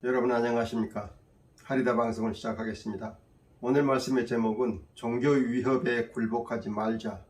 여러분 안녕하십니까? 하리다 방송을 시작하겠습니다. 오늘 말씀의 제목은 종교의 위협에 굴복하지 말자.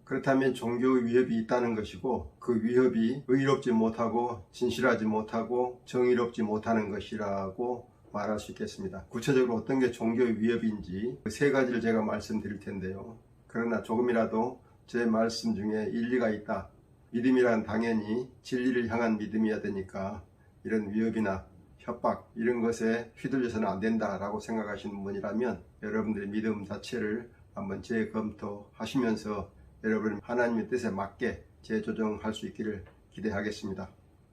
그렇다면 종교의 위협이 있다는 것이고 그 위협이 의롭지 못하고 진실하지 못하고 정의롭지 못하는 것이라고 말할 수 있겠습니다. 구체적으로 어떤 게 종교의 위협인지 그 세 가지를 제가 말씀드릴 텐데요. 그러나 조금이라도 제 말씀 중에 일리가 있다. 믿음이란 당연히 진리를 향한 믿음이어야 되니까 이런 위협이나 협박 이런 것에 휘둘려서는 안 된다라고 생각하시는 분이라면 여러분들의 믿음 자체를 한번 재검토하시면서 여러분 하나님의 뜻에 맞게 재조정할 수 있기를 기대하겠습니다.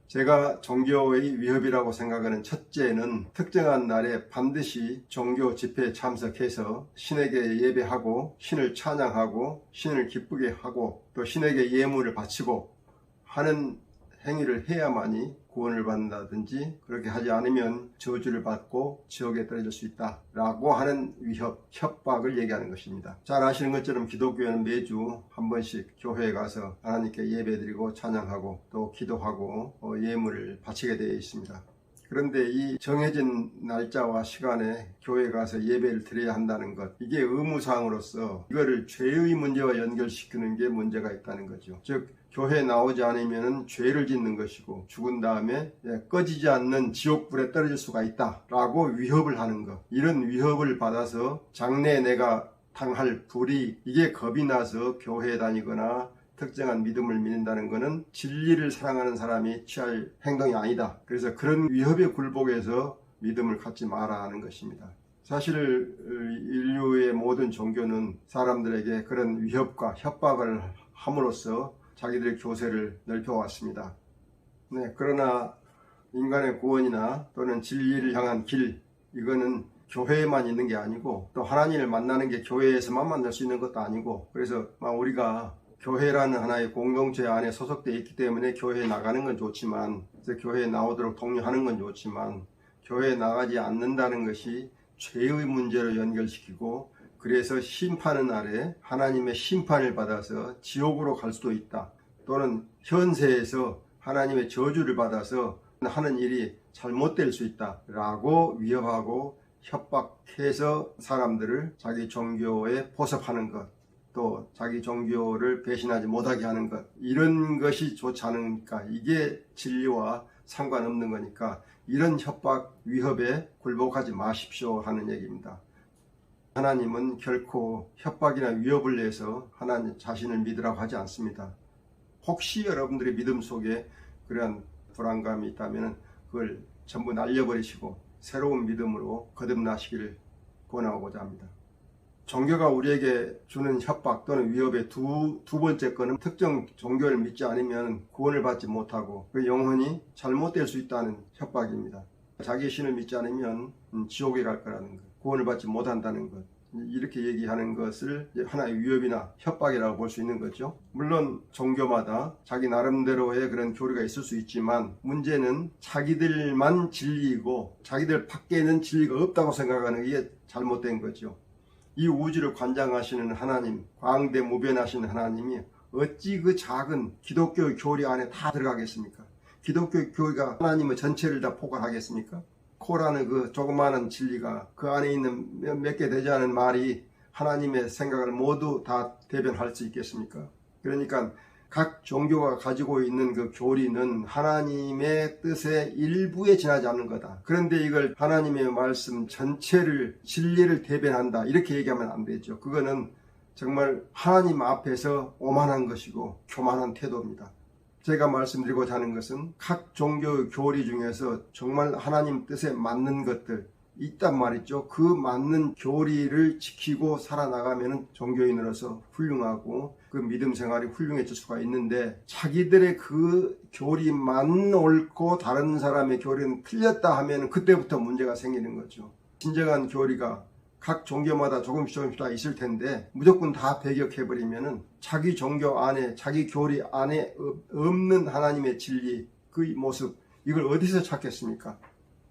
제가 종교의 위협이라고 생각하는 첫째는 특정한 날에 반드시 종교 집회에 참석해서 신에게 예배하고 신을 찬양하고 신을 기쁘게 하고 또 신에게 예물을 바치고 하는 행위를 해야만이 구원을 받는다든지 그렇게 하지 않으면 저주를 받고 지옥에 떨어질 수 있다라고 하는 위협, 협박을 얘기하는 것입니다. 잘 아시는 것처럼 기독교는 매주 한 번씩 교회에 가서 하나님께 예배드리고 찬양하고 또 기도하고 예물을 바치게 되어 있습니다. 그런데 이 정해진 날짜와 시간에 교회에 가서 예배를 드려야 한다는 것, 이게 의무사항으로서 이거를 죄의 문제와 연결시키는 게 문제가 있다는 거죠. 즉 교회에 나오지 않으면 죄를 짓는 것이고 죽은 다음에 꺼지지 않는 지옥불에 떨어질 수가 있다라고 위협을 하는 것, 이런 위협을 받아서 장래에 내가 당할 불이 이게 겁이 나서 교회에 다니거나 특정한 믿음을 믿는다는 것은 진리를 사랑하는 사람이 취할 행동이 아니다. 그래서 그런 위협에 굴복해서 믿음을 갖지 마라 하는 것입니다. 사실 인류의 모든 종교는 사람들에게 그런 위협과 협박을 함으로써 자기들의 교세를 넓혀왔습니다. 그러나 인간의 구원이나 또는 진리를 향한 길, 이거는 교회에만 있는 게 아니고 또 하나님을 만나는 게 교회에서만 만날 수 있는 것도 아니고, 그래서 우리가 교회라는 하나의 공동체 안에 소속되어 있기 때문에 교회에 나가는 건 좋지만, 교회에 나오도록 독려하는 건 좋지만, 교회에 나가지 않는다는 것이 죄의 문제로 연결시키고 그래서 심판의 날에 하나님의 심판을 받아서 지옥으로 갈 수도 있다. 또는 현세에서 하나님의 저주를 받아서 하는 일이 잘못될 수 있다 라고 위협하고 협박해서 사람들을 자기 종교에 포섭하는 것, 또 자기 종교를 배신하지 못하게 하는 것, 이런 것이 좋지 않으니까, 이게 진리와 상관없는 거니까 이런 협박, 위협에 굴복하지 마십시오 하는 얘기입니다. 하나님은 결코 협박이나 위협을 내서 하나님 자신을 믿으라고 하지 않습니다. 혹시 여러분들의 믿음 속에 그러한 불안감이 있다면 그걸 전부 날려버리시고 새로운 믿음으로 거듭나시기를 권하고자 합니다. 종교가 우리에게 주는 협박 또는 위협의 두 번째 거는 특정 종교를 믿지 않으면 구원을 받지 못하고 그 영혼이 잘못될 수 있다는 협박입니다. 자기 신을 믿지 않으면 지옥에 갈 거라는 것, 구원을 받지 못한다는 것, 이렇게 얘기하는 것을 하나의 위협이나 협박이라고 볼 수 있는 거죠. 물론 종교마다 자기 나름대로의 그런 교리가 있을 수 있지만 문제는 자기들만 진리이고 자기들 밖에는 진리가 없다고 생각하는 게 잘못된 거죠. 이 우주를 관장하시는 하나님, 광대무변하시는 하나님이 어찌 그 작은 기독교의 교리 안에 다 들어가겠습니까? 기독교의 교리가 하나님의 전체를 다 포괄하겠습니까? 코라는 그 조그마한 진리가 그 안에 있는 몇 개 되지 않은 말이 하나님의 생각을 모두 다 대변할 수 있겠습니까? 그러니까 각 종교가 가지고 있는 그 교리는 하나님의 뜻의 일부에 지나지 않는 거다. 그런데 이걸 하나님의 말씀 전체를, 진리를 대변한다, 이렇게 얘기하면 안 되죠. 그거는 정말 하나님 앞에서 오만한 것이고 교만한 태도입니다. 제가 말씀드리고자 하는 것은 각 종교의 교리 중에서 정말 하나님 뜻에 맞는 것들 있단 말이죠. 그 맞는 교리를 지키고 살아나가면 종교인으로서 훌륭하고 그 믿음 생활이 훌륭해질 수가 있는데, 자기들의 그 교리만 옳고 다른 사람의 교리는 틀렸다 하면 그때부터 문제가 생기는 거죠. 진정한 교리가 각 종교마다 조금씩 다 있을 텐데 무조건 다 배격해버리면은 자기 종교 안에, 자기 교리 안에 없는 하나님의 진리, 그 모습, 이걸 어디서 찾겠습니까?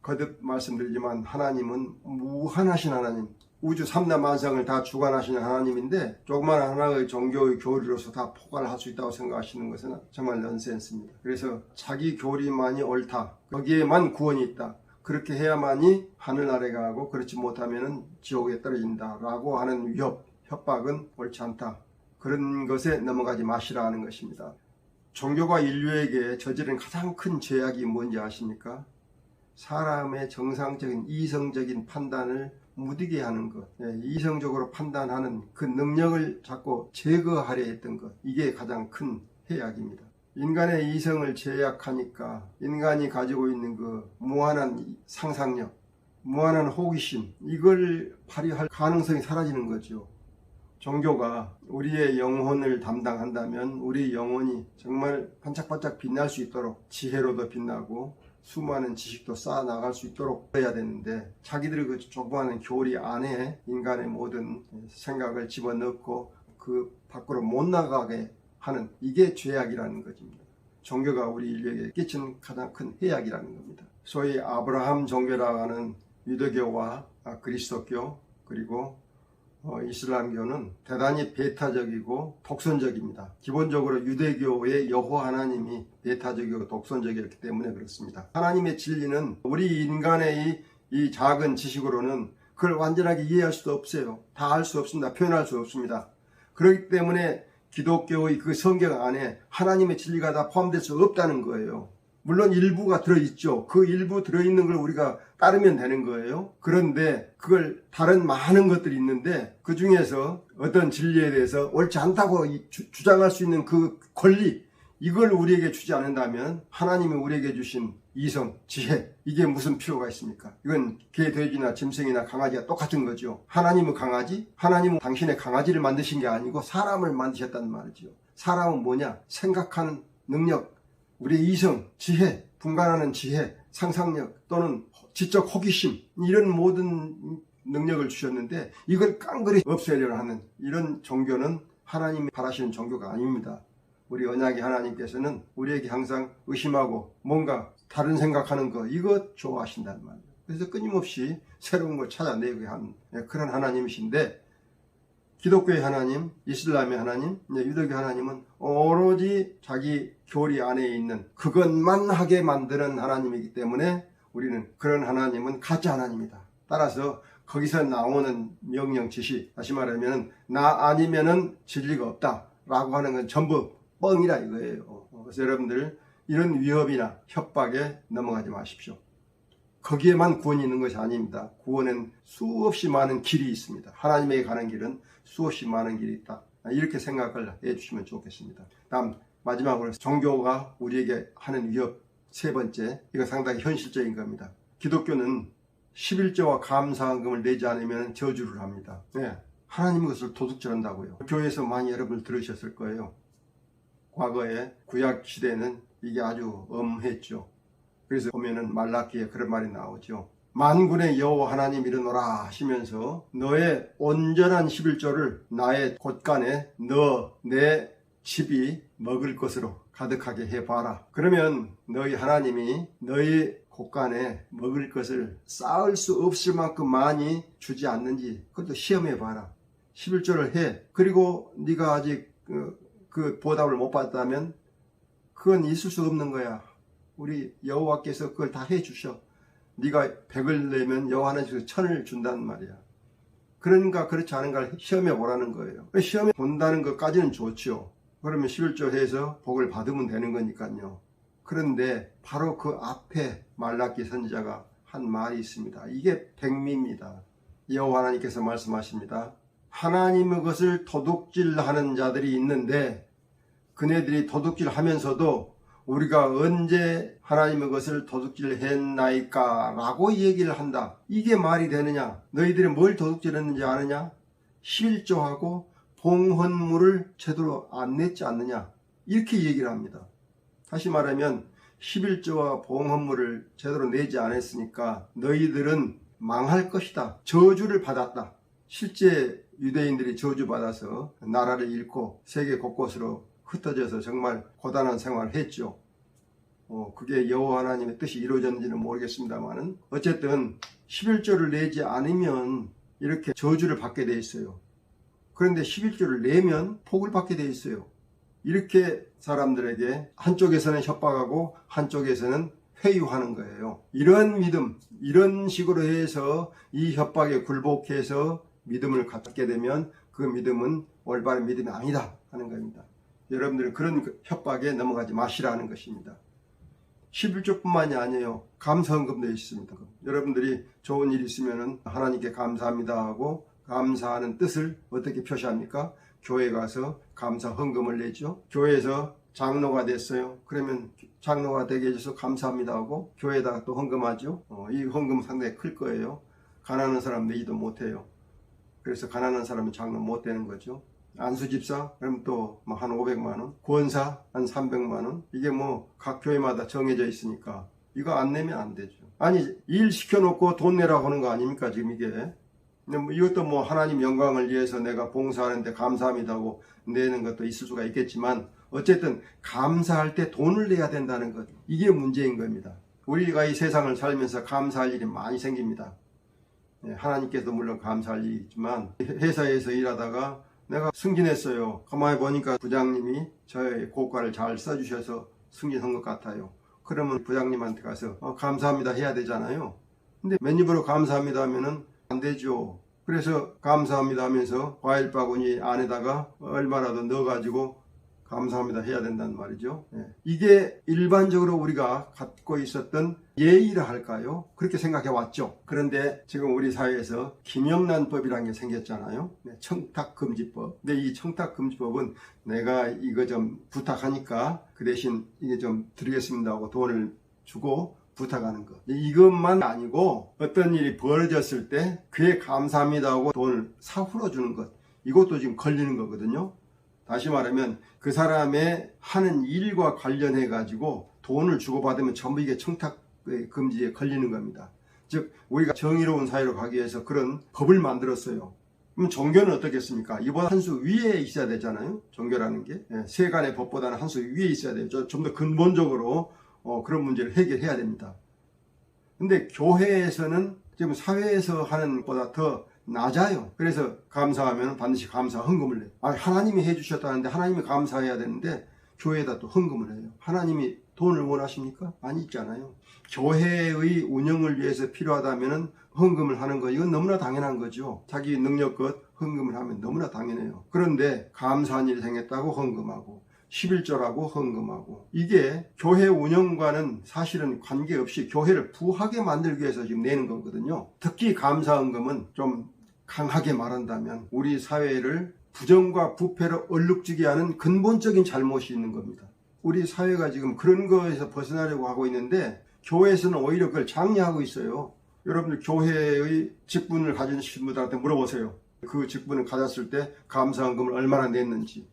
거듭 말씀드리지만 하나님은 무한하신 하나님, 우주 삼라만상을 다 주관하시는 하나님인데 조그만 하나의 종교의 교리로서 다 포괄할 수 있다고 생각하시는 것은 정말 넌센스입니다. 그래서 자기 교리만이 옳다, 거기에만 구원이 있다, 그렇게 해야만이 하늘나라에 가고 그렇지 못하면 지옥에 떨어진다라고 하는 위협, 협박은 옳지 않다. 그런 것에 넘어가지 마시라 하는 것입니다. 종교가 인류에게 저지른 가장 큰 죄악이 뭔지 아십니까? 사람의 정상적인 이성적인 판단을 무디게 하는 것, 이성적으로 판단하는 그 능력을 자꾸 제거하려 했던 것, 이게 가장 큰 해악입니다. 인간의 이성을 제약하니까 인간이 가지고 있는 그 무한한 상상력, 무한한 호기심, 이걸 발휘할 가능성이 사라지는 거죠. 종교가 우리의 영혼을 담당한다면 우리 영혼이 정말 반짝반짝 빛날 수 있도록 지혜로도 빛나고 수많은 지식도 쌓아 나갈 수 있도록 해야 되는데, 자기들의 그 조그마한 교리 안에 인간의 모든 생각을 집어넣고 그 밖으로 못 나가게 하는, 이게 죄악이라는 것입니다. 종교가 우리 인류에게 끼친 가장 큰 해악이라는 겁니다. 소위 아브라함 종교라고 하는 유대교와 그리스도교 그리고 이슬람교는 대단히 배타적이고 독선적입니다. 기본적으로 유대교의 여호와 하나님이 배타적이고 독선적이었기 때문에 그렇습니다. 하나님의 진리는 우리 인간의 이 작은 지식으로는 그걸 완전하게 이해할 수도 없어요. 다 알 수 없습니다. 표현할 수 없습니다. 그렇기 때문에 기독교의 그 성경 안에 하나님의 진리가 다 포함될 수 없다는 거예요. 물론 일부가 들어있죠. 그 일부 들어있는 걸 우리가 따르면 되는 거예요. 그런데 그걸 다른 많은 것들이 있는데 그 중에서 어떤 진리에 대해서 옳지 않다고 주장할 수 있는 그 권리, 이걸 우리에게 주지 않는다면 하나님이 우리에게 주신 이성, 지혜, 이게 무슨 필요가 있습니까? 이건 개, 돼지나 짐승이나 강아지가 똑같은 거죠. 하나님은 강아지? 하나님은 당신의 강아지를 만드신 게 아니고 사람을 만드셨다는 말이죠. 사람은 뭐냐? 생각하는 능력, 우리의 이성, 지혜, 분간하는 지혜, 상상력 또는 지적 호기심, 이런 모든 능력을 주셨는데 이걸 깡그리 없애려고 하는 이런 종교는 하나님이 바라시는 종교가 아닙니다. 우리 언약의 하나님께서는 우리에게 항상 의심하고 뭔가 다른 생각하는 거, 이거 좋아하신단 말이에요. 그래서 끊임없이 새로운 걸 찾아내게 하는 그런 하나님이신데, 기독교의 하나님, 이슬람의 하나님, 유대교 하나님은 오로지 자기 교리 안에 있는 그것만 하게 만드는 하나님이기 때문에 우리는 그런 하나님은 가짜 하나님이다. 따라서 거기서 나오는 명령 지시, 다시 말하면 나 아니면은 진리가 없다 라고 하는 건 전부 뻥이라 이거예요. 그래서 여러분들 이런 위협이나 협박에 넘어가지 마십시오. 거기에만 구원이 있는 것이 아닙니다. 구원엔 수없이 많은 길이 있습니다. 하나님에게 가는 길은 수없이 많은 길이 있다. 이렇게 생각을 해주시면 좋겠습니다. 다음 마지막으로 종교가 우리에게 하는 위협 세 번째, 이거 상당히 현실적인 겁니다. 기독교는 11조와 감사헌금을 내지 않으면 저주를 합니다. 하나님 것을 도둑질한다고요. 교회에서 많이 여러분 들으셨을 거예요. 과거에 구약 시대는 이게 아주 엄했죠. 그래서 보면은 말라기에 그런 말이 나오죠. 만군의 여호와 하나님 이르노라 하시면서 너의 온전한 11조를 나의 곳간에 너 내 집이 먹을 것으로 가득하게 해봐라. 그러면 너희 하나님이 너희 곳간에 먹을 것을 쌓을 수 없을 만큼 많이 주지 않는지 그것도 시험해봐라. 11조를 해. 그리고 네가 아직 그 보답을 못 받았다면 그건 있을 수 없는 거야. 우리 여호와께서 그걸 다 해주셔. 네가 100을 내면 여호와는 1000을 준단 말이야. 그러니까 그렇지 않은가를 시험해 보라는 거예요. 시험해 본다는 것까지는 좋죠. 그러면 11조 해서 복을 받으면 되는 거니까요. 그런데 바로 그 앞에 말라기 선지자가 한 말이 있습니다. 이게 백미입니다. 여호와 하나님께서 말씀하십니다. 하나님의 것을 도둑질하는 자들이 있는데 그네들이 도둑질하면서도 우리가 언제 하나님의 것을 도둑질했나이까 라고 얘기를 한다. 이게 말이 되느냐? 너희들이 뭘 도둑질했는지 아느냐? 11조하고 봉헌물을 제대로 안 냈지 않느냐? 이렇게 얘기를 합니다. 다시 말하면 11조와 봉헌물을 제대로 내지 않았으니까 너희들은 망할 것이다. 저주를 받았다. 실제 유대인들이 저주받아서 나라를 잃고 세계 곳곳으로 흩어져서 정말 고단한 생활을 했죠. 그게 여호와 하나님의 뜻이 이루어졌는지는 모르겠습니다만 어쨌든 11조를 내지 않으면 이렇게 저주를 받게 돼 있어요. 그런데 11조를 내면 복을 받게 돼 있어요. 이렇게 사람들에게 한쪽에서는 협박하고 한쪽에서는 회유하는 거예요. 이런 믿음, 이런 식으로 해서 이 협박에 굴복해서 믿음을 갖게 되면 그 믿음은 올바른 믿음이 아니다 하는 겁니다. 여러분들은 그런 협박에 넘어가지 마시라는 것입니다. 11조뿐만이 아니에요. 감사헌금도 있습니다. 여러분들이 좋은 일 있으면 하나님께 감사합니다 하고 감사하는 뜻을 어떻게 표시합니까? 교회 가서 감사헌금을 내죠. 교회에서 장로가 됐어요. 그러면 장로가 되게 해줘서 감사합니다 하고 교회에다가 또 헌금하죠. 이 헌금 상당히 클 거예요. 가난한 사람 내지도 못해요. 그래서 가난한 사람은 장로 못 되는 거죠. 안수집사 그럼 또 한 500만원, 구원사 한 300만원, 이게 뭐 각 교회마다 정해져 있으니까 이거 안 내면 안 되죠. 아니 일 시켜놓고 돈 내라고 하는 거 아닙니까 지금 이게. 근데 뭐 이것도 뭐 하나님 영광을 위해서 내가 봉사하는데 감사합니다 하고 내는 것도 있을 수가 있겠지만 어쨌든 감사할 때 돈을 내야 된다는 것, 이게 문제인 겁니다. 우리가 이 세상을 살면서 감사할 일이 많이 생깁니다. 하나님께도 물론 감사할 일이 있지만 회사에서 일하다가 내가 승진했어요. 가만히 보니까 부장님이 저의 고과를 잘 써주셔서 승진한 것 같아요. 그러면 부장님한테 가서 감사합니다 해야 되잖아요. 근데 맨입으로 감사합니다 하면은 안 되죠. 그래서 감사합니다 하면서 과일 바구니 안에다가 얼마라도 넣어가지고 감사합니다 해야 된다는 말이죠. 이게 일반적으로 우리가 갖고 있었던 예의라 할까요? 그렇게 생각해 왔죠. 그런데 지금 우리 사회에서 김영란법이라는 게 생겼잖아요. 청탁금지법. 근데 이 청탁금지법은 내가 이거 좀 부탁하니까 그 대신 이게 좀 드리겠습니다 하고 돈을 주고 부탁하는 것. 이것만 아니고 어떤 일이 벌어졌을 때 그에 감사합니다 하고 돈을 사후로 주는 것. 이것도 지금 걸리는 거거든요. 다시 말하면 그 사람의 하는 일과 관련해 가지고 돈을 주고받으면 전부 이게 청탁금지에 걸리는 겁니다. 즉 우리가 정의로운 사회로 가기 위해서 그런 법을 만들었어요. 그럼 종교는 어떻겠습니까? 이보다 한 수 위에 있어야 되잖아요. 종교라는 게 세간의 법보다는 한 수 위에 있어야 돼요. 좀 더 근본적으로 그런 문제를 해결해야 됩니다. 근데 교회에서는 지금 사회에서 하는 것보다 더 낮아요. 그래서 감사하면 반드시 감사 헌금을 해요. 하나님이 해주셨다는데 하나님이 감사해야 되는데 교회에다 또 헌금을 해요. 하나님이 돈을 원하십니까? 아니잖아요. 교회의 운영을 위해서 필요하다면 헌금을 하는 거, 이건 너무나 당연한 거죠. 자기 능력껏 헌금을 하면 너무나 당연해요. 그런데 감사한 일이 생겼다고 헌금하고 11조라고 헌금하고, 이게 교회 운영과는 사실은 관계없이 교회를 부하게 만들기 위해서 지금 내는 거거든요. 특히 감사헌금은 좀 강하게 말한다면 우리 사회를 부정과 부패로 얼룩지게 하는 근본적인 잘못이 있는 겁니다. 우리 사회가 지금 그런 거에서 벗어나려고 하고 있는데 교회에서는 오히려 그걸 장려하고 있어요. 여러분들 교회의 직분을 가지신 분들한테 물어보세요. 그 직분을 가졌을 때 감사헌금을 얼마나 냈는지,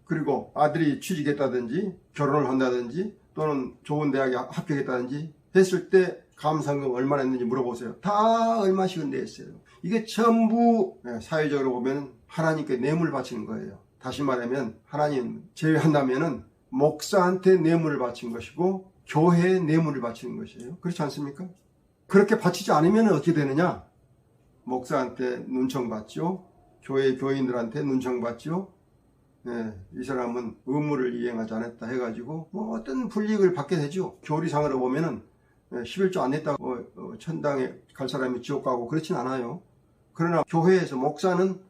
그리고 아들이 취직했다든지 결혼을 한다든지 또는 좋은 대학에 합격했다든지 했을 때 감사헌금 얼마나 했는지 물어보세요. 다 얼마씩은 냈어요. 이게 전부 사회적으로 보면 하나님께 뇌물 바치는 거예요. 다시 말하면 하나님 제외한다면은 목사한테 뇌물을 바친 것이고 교회에 뇌물을 바치는 것이에요. 그렇지 않습니까? 그렇게 바치지 않으면 어떻게 되느냐? 목사한테 눈총받죠. 교회 교인들한테 눈총받죠. 이 사람은 의무를 이행하지 않았다 해가지고 뭐 어떤 불이익을 받게 되죠. 교리상으로 보면은 11조 안 냈다고 천당에 갈 사람이 지옥 가고 그렇진 않아요. 그러나 교회에서 목사는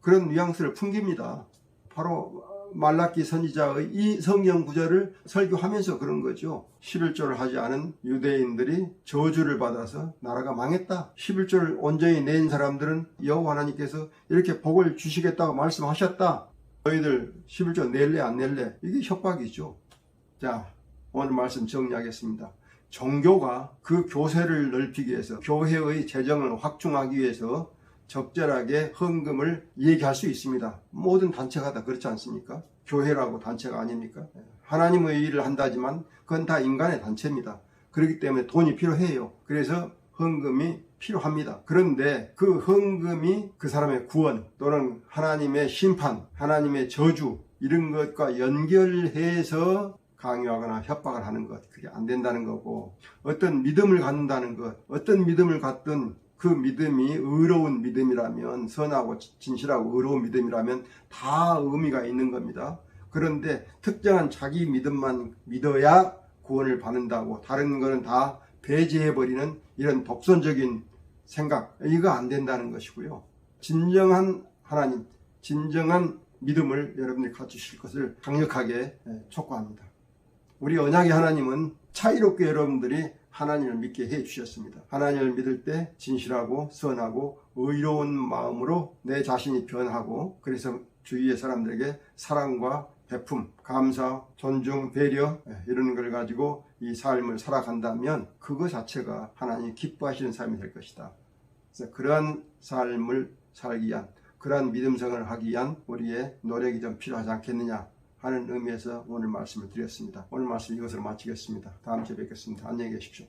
그런 뉘앙스를 풍깁니다. 바로 말라기 선지자의 이 성경 구절을 설교하면서 그런 거죠. 11조를 하지 않은 유대인들이 저주를 받아서 나라가 망했다. 11조를 온전히 낸 사람들은 여호와 하나님께서 이렇게 복을 주시겠다고 말씀하셨다. 너희들 11조 낼래 안 낼래? 이게 협박이죠. 자, 오늘 말씀 정리하겠습니다. 종교가 그 교세를 넓히기 위해서, 교회의 재정을 확충하기 위해서 적절하게 헌금을 얘기할 수 있습니다. 모든 단체가 다 그렇지 않습니까? 교회라고 단체가 아닙니까? 하나님의 일을 한다지만 그건 다 인간의 단체입니다. 그렇기 때문에 돈이 필요해요. 그래서 헌금이 필요합니다. 그런데 그 헌금이 그 사람의 구원 또는 하나님의 심판, 하나님의 저주 이런 것과 연결해서 강요하거나 협박을 하는 것, 그게 안 된다는 거고, 어떤 믿음을 갖는다는 것, 어떤 믿음을 갖든 그 믿음이 의로운 믿음이라면, 선하고 진실하고 의로운 믿음이라면 다 의미가 있는 겁니다. 그런데 특정한 자기 믿음만 믿어야 구원을 받는다고 다른 거는 다 배제해버리는 이런 독선적인 생각, 이거 안 된다는 것이고요. 진정한 하나님, 진정한 믿음을 여러분들이 갖추실 것을 강력하게 촉구합니다. 우리 언약의 하나님은 차이롭게 여러분들이 하나님을 믿게 해 주셨습니다. 하나님을 믿을 때 진실하고 선하고 의로운 마음으로 내 자신이 변하고, 그래서 주위의 사람들에게 사랑과 베품, 감사, 존중, 배려 이런 걸 가지고 이 삶을 살아간다면 그거 자체가 하나님이 기뻐하시는 삶이 될 것이다. 그래서 그러한 삶을 살기 위한, 그러한 믿음생활을 하기 위한 우리의 노력이 좀 필요하지 않겠느냐 하는 의미에서 오늘 말씀을 드렸습니다. 오늘 말씀 이것으로 마치겠습니다. 다음 주에 뵙겠습니다. 안녕히 계십시오.